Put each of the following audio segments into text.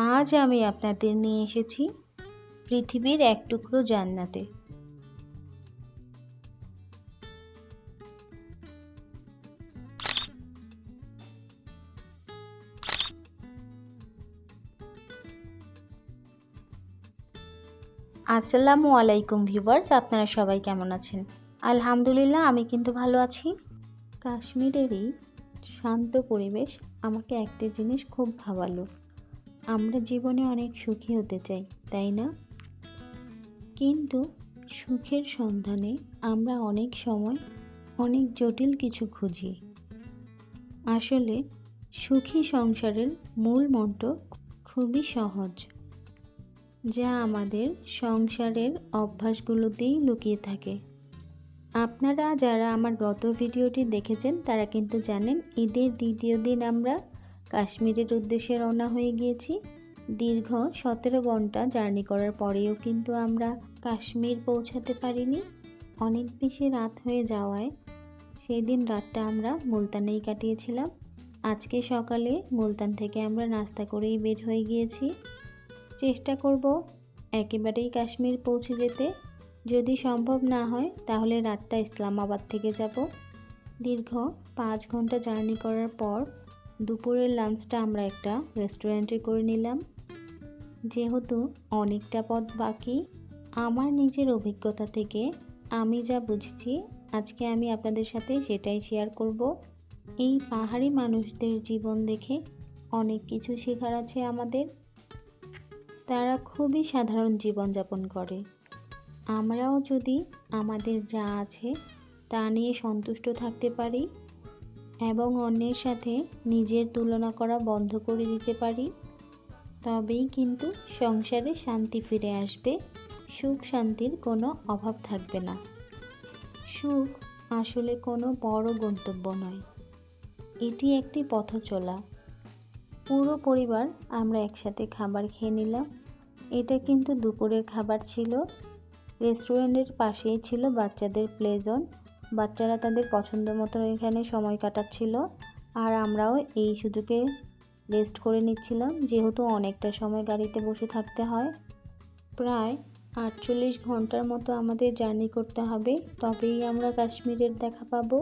আজ আমি আপনাদের নিয়ে এসেছি পৃথিবীর এক টুকরো জান্নাতে। আসসালামু আলাইকুম ভিউয়ার্স, আপনারা সবাই কেমন আছেন? আলহামদুলিল্লাহ, আমি কিন্তু ভালো আছি। কাশ্মীরের এই শান্ত পরিবেশ আমাকে একটা জিনিস খুব ভাবালো। আমরা জীবনে অনেক সুখী হতে চাই, তাই না? কিন্তু সুখের সন্ধানে আমরা অনেক সময় অনেক জটিল কিছু খুঁজি। আসলে সুখী সংসারের মূল মন্ত্র খুবই সহজ, যা আমাদের সংসারের অভ্যাসগুলোতেই লুকিয়ে থাকে। আপনারা যারা আমার গত ভিডিওটি দেখেছেন তারা কিন্তু জানেন, ঈদের দ্বিতীয় দিন আমরা কাশ্মীরের উদ্দেশ্যে রওনা হয়ে গিয়েছি। দীর্ঘ 17 ঘন্টা জার্নি করার পরেও কিন্তু আমরা কাশ্মীর পৌঁছাতে পারিনি। অনেক বেশি রাত হয়ে যাওয়ায় সেই দিন রাতটা আমরা মুলতানেই কাটিয়েছিলাম। আজকে সকালে মুলতান থেকে আমরা নাস্তা করেই বের হয়ে গিয়েছি। চেষ্টা করব একেবারেই কাশ্মীর পৌঁছে যেতে। যদি সম্ভব না হয় তাহলে রাতটা ইসলামাবাদ থেকে যাব। দীর্ঘ 5 ঘন্টা জার্নি করার পর দুপুরের লাঞ্চটা আমরা একটা রেস্টুরেন্টে করে নিলাম। যেহেতু অনেকটা পথ বাকি, আমার নিজের অভিজ্ঞতা থেকে আমি যা বুঝেছি আজকে আমি আপনাদের সাথে সেটাই শেয়ার করব। এই পাহাড়ি মানুষদের জীবন দেখে অনেক কিছু শেখার আছে আমাদের। তারা খুবই সাধারণ জীবনযাপন করে। আমরাও যদি আমাদের যা আছে তা নিয়ে সন্তুষ্ট থাকতে পারি এবং অন্যের সাথে নিজের তুলনা করা বন্ধ করে দিতে পারি, তবেই কিন্তু সংসারে শান্তি ফিরে আসবে। সুখ শান্তির কোনো অভাব থাকবে না। সুখ আসলে কোনো বড় গন্তব্য নয়, এটি একটি পথ চলা। পুরো পরিবার আমরা একসাথে খাবার খেয়ে নিলাম। এটা কিন্তু দুপুরের খাবার ছিল। রেস্টুরেন্টের পাশেই ছিল বাচ্চাদের প্লে জোন। বাচ্চারা তাদের পছন্দ মতো এখানে সময় কাটাচ্ছিল, আর আমরাও এই সুযোগে রেস্ট করে নিচ্ছিলাম, যেহেতু অনেকটা সময় গাড়িতে বসে থাকতে হয়। প্রায় 48 ঘন্টার মতো আমাদের জার্নি করতে হবে, তবেই আমরা কাশ্মীরের দেখা পাবো।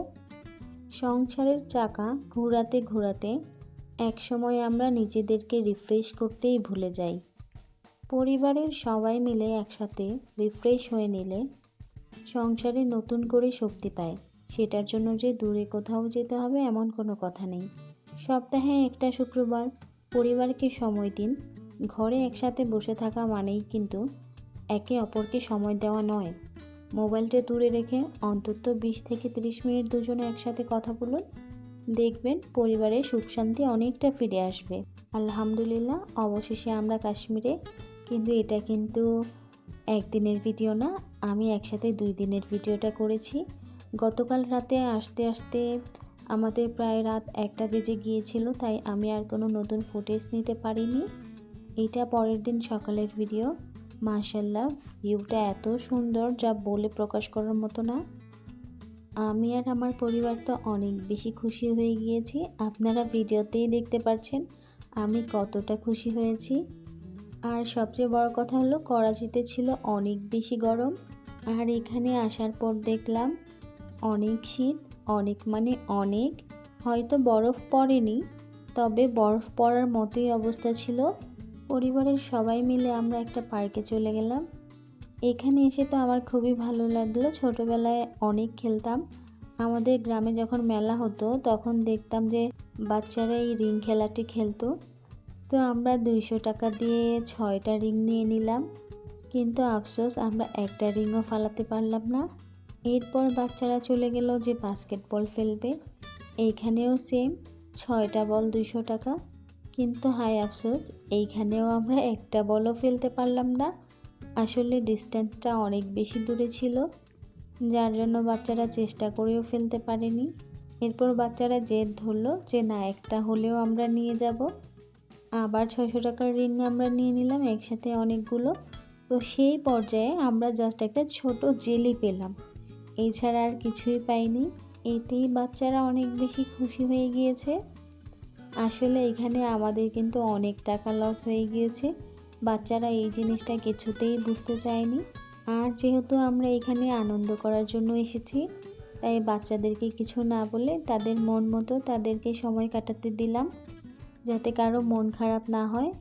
সংসারের চাকা ঘোরাতে ঘোরাতে একসময় আমরা নিজেদেরকে রিফ্রেশ করতেই ভুলে যাই। পরিবারের সবাই মিলে একসাথে রিফ্রেশ হয়ে নিলে সংসারে নতুন করে শক্তি পায়। সেটার জন্য যে দূরে কোথাও যেতে হবে এমন কোনো কথা নেই। সপ্তাহে একটা শুক্রবার পরিবারকে সময় দিন। ঘরে একসাথে বসে থাকা মানেই কিন্তু একে অপরকে সময় দেওয়া নয়। মোবাইলটা দূরে রেখে অন্তত 20 থেকে 30 মিনিট দুজনে একসাথে কথা বলুন। দেখবেন পরিবারের সুখ শান্তি অনেকটা ফিরে আসবে। আলহামদুলিল্লাহ, অবশেষে আমরা কাশ্মীরে। কিন্তু এটা কিন্তু একদিনের ভিডিও না, আমি একসাথে 2 দিনের ভিডিওটা করেছি। গতকাল রাতে আসতে আসতে আমাদের প্রায় রাত 1টা বেজে গিয়েছিল, তাই আমি আর কোনো নতুন ফুটেজ নিতে পারিনি। এটা পরের দিন সকালের ভিডিও। মাশাআল্লাহ, ভিউটা এত সুন্দর যা বলে প্রকাশ করার মতো না। আমি আর আমার পরিবার তো অনেক বেশি খুশি হয়ে গিয়েছি। আপনারা ভিডিওতেই দেখতে পাচ্ছেন আমি কতটা খুশি হয়েছি। আর সবচেয়ে বড় কথা হলো করাচিতে ছিল অনেক বেশি গরম, আর এখানে আসার পর দেখলাম অনেক শীত। অনেক মানে অনেক। হয়তো বরফ পড়েনি, তবে বরফ পড়ার মতোই অবস্থা ছিল। পরিবারের সবাই মিলে আমরা একটা পার্কে চলে গেলাম। এখানে এসে তো আমার খুবই ভালো লাগলো। ছোটোবেলায় অনেক খেলতাম। আমাদের গ্রামে যখন মেলা হতো তখন দেখতাম যে বাচ্চারা এই রিং খেলাটি খেলতো। তো আমরা 200 টাকা দিয়ে 6টা রিং নিয়ে নিলাম, কিন্তু আফসোস আমরা একটা রিংও ফালাতে পারলাম না। এরপর বাচ্চারা চলে গেল যে বাস্কেটবল ফেলবে। এইখানেও সেম, 6টা বল 200 টাকা, কিন্তু হায় আফসোস এইখানেও আমরা একটা বলও ফেলতে পারলাম না। আসলে ডিস্টেন্সটা অনেক বেশি দূরে ছিল, যার জন্য বাচ্চারা চেষ্টা করেও ফেলতে পারেনি। এরপর বাচ্চারা জেদ ধরলো যে না, একটা হলেও আমরা নিয়ে যাব। আবার 600 টাকার রিং আমরা নিয়ে নিলাম একসাথে অনেকগুলো। তো সেই পর্যায়ে আমরা জাস্ট একটা ছোট জেলি পেলাম, এছাড়া আর কিছুই পাইনি। এতেই বাচ্চারা অনেক বেশি খুশি হয়ে গিয়েছে। আসলে এখানে আমাদের কিন্তু অনেক টাকা লস হয়ে গিয়েছে। বাচ্চারা এই জিনিসটা কিছুতেই বুঝতে চায়নি। আর যেহেতু আমরা এখানে আনন্দ করার জন্য এসেছি, তাই বাচ্চাদেরকে কিছু না বলে তাদের মন মতো তাদেরকে সময় কাটাতে দিলাম, যাতে কারো মন খারাপ না হয়।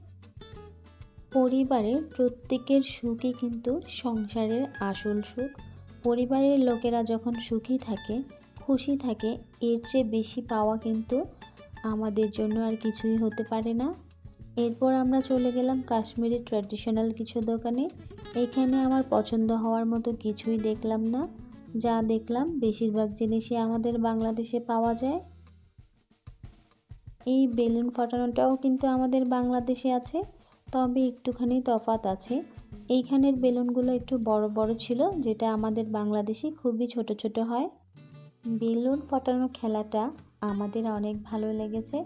পরিবারের প্রত্যেকের সুখই কিন্তু সংসারের আসল সুখ। পরিবারের লোকেরা যখন সুখী থাকে, খুশি থাকে, এর চেয়ে বেশি পাওয়া কিন্তু আমাদের জন্য আর কিছুই হতে পারে না। এরপর আমরা চলে গেলাম কাশ্মীরি ট্র্যাডিশনাল কিছু দোকানে। এখানে আমার পছন্দ হওয়ার মতো কিছুই দেখলাম না। যা দেখলাম বেশিরভাগ জিনিসই আমাদের বাংলাদেশে পাওয়া যায়। এই বেলুন ফাটানোটাও কিন্তু আমাদের বাংলাদেশে আছে, তবে একটুখানি তফাৎ আছে। এইখানের বেলুনগুলো একটু বড় বড় ছিল, যেটা আমাদের বাংলাদেশে খুবই ছোট ছোট হয়। বেলুন ফাটানোর খেলাটা আমাদের অনেক ভালো লেগেছে,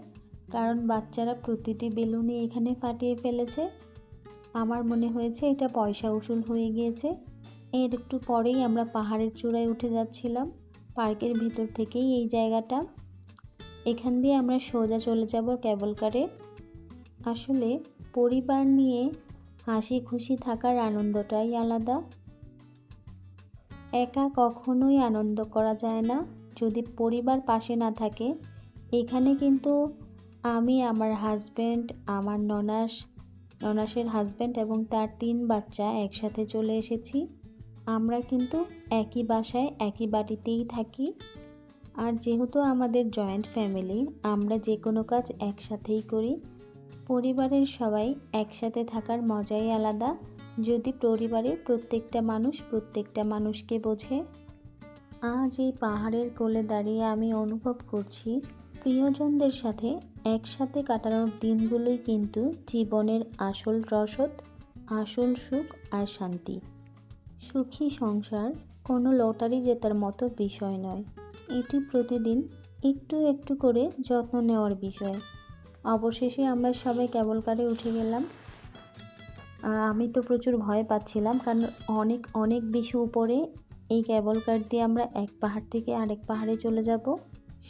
কারণ বাচ্চারা প্রতিটি বেলুনই এখানে ফাটিয়ে ফেলেছে। আমার মনে হয়েছে এটা পয়সা উসুল হয়ে গিয়েছে। এর একটু পরেই আমরা পাহাড়ের চূড়ায় উঠে যাচ্ছিলাম। পার্কের ভিতর থেকেই এই জায়গাটা। এখান দিয়ে আমরা সোজা চলে যাব কেবল কারে। আসলে পরিবার নিয়ে হাসি খুশি থাকার আনন্দটাই আলাদা। একা কখনোই আনন্দ করা যায় না যদি পরিবার পাশে না থাকে। এখানে কিন্তু আমি, আমার হাজব্যান্ড, আমার ননাসের হাজব্যান্ড এবং তার 3 বাচ্চা একসাথে চলে এসেছি। আমরা কিন্তু একই বাসায় একই বাড়িতেই থাকি। আর যেহেতু আমাদের জয়েন্ট ফ্যামিলি, আমরা যে কোনো কাজ একসাথেই করি। পরিবারের সবাই একসাথে থাকার মজাই আলাদা, যদি পরিবারের প্রত্যেকটা মানুষ প্রত্যেকটা মানুষকে বোঝে। আজ এই পাহাড়ের কোলে দাঁড়িয়ে আমি অনুভব করছি, প্রিয়জনদের সাথে একসাথে কাটানোর দিনগুলোই কিন্তু জীবনের আসল রসদ, আসল সুখ আর শান্তি। সুখী সংসার কোনো লটারি জেতার মতো বিষয় নয়, এটি প্রতিদিন একটু একটু করে যত্ন নেওয়ার বিষয়। অবশেষে আমরা সবাই কেবল কারে উঠে গেলাম। আর আমি তো প্রচুর ভয় পাচ্ছিলাম, কারণ অনেক অনেক বেশি উপরে। এই কেবল কার দিয়ে আমরা এক পাহাড় থেকে আরেক পাহাড়ে চলে যাব।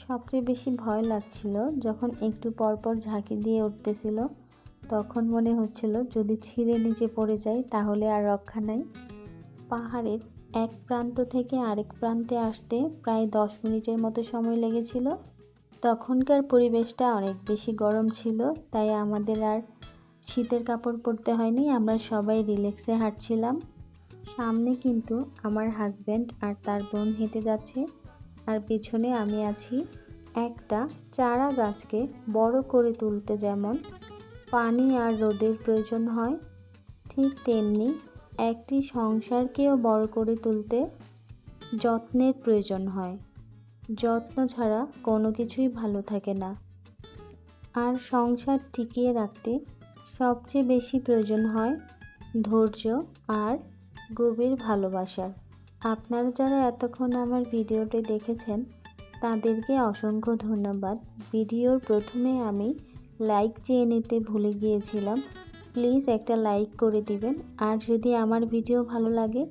সবচেয়ে বেশি ভয় লাগছিল যখন একটু পরপর ঝাঁকি দিয়ে উঠতেছিল, তখন মনে হচ্ছিল যদি ছিঁড়ে নিচে পড়ে যায় তাহলে আর রক্ষা নাই। পাহাড়ের এক প্রান্ত থেকে আরেক প্রান্তে আসতে প্রায় 10 মিনিটের মতো সময় লেগেছিল। তখনকার পরিবেশটা অনেক বেশি গরম ছিল, তাই আমাদের আর শীতের কাপড় পরতে হয়নি। আমরা সবাই রিল্যাক্সে হাঁটছিলাম। সামনে কিন্তু আমার হাজব্যান্ড আর তার বোন হেঁটে যাচ্ছে, আর পেছনে আমি আছি। একটা চারা গাছকে বড় করে তুলতে যেমন পানি আর রোদের প্রয়োজন হয়, ঠিক তেমনি একটি সংসারকেও বড় করে তুলতে যত্নের প্রয়োজন হয়। যত্ন ছাড়া কোনো কিছুই ভালো থাকে না। আর সংসার টিকিয়ে রাখতে সবচেয়ে বেশি প্রয়োজন হয় ধৈর্য আর গভীর ভালোবাসার। আপনারা যারা এতক্ষণ আমার ভিডিওটি দেখেছেন তাদেরকে অসংখ্য ধন্যবাদ। ভিডিওর প্রথমে আমি লাইক চেয়ে নিতে ভুলে গিয়েছিলাম, প্লিজ একটা লাইক করে দিবেন। আর যদি আমার ভিডিও ভালো লাগে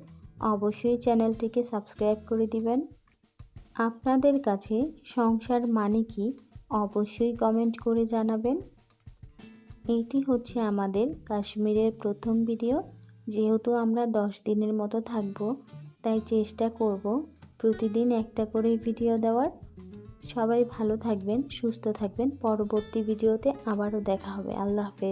অবশ্যই চ্যানেলটিকে সাবস্ক্রাইব করে দিবেন। আপনাদের কাছে সংসার মানে কি অবশ্যই কমেন্ট করে জানাবেন। এটি হচ্ছে আমাদের কাশ্মীরের প্রথম ভিডিও। যেহেতু আমরা 10 দিনের মতো থাকব, তাই চেষ্টা করব প্রতিদিন একটা করে ভিডিও দেওয়ার। সবাই ভালো থাকবেন, সুস্থ থাকবেন। পরবর্তী ভিডিওতে আবারও দেখা হবে। আল্লাহ হাফেজ।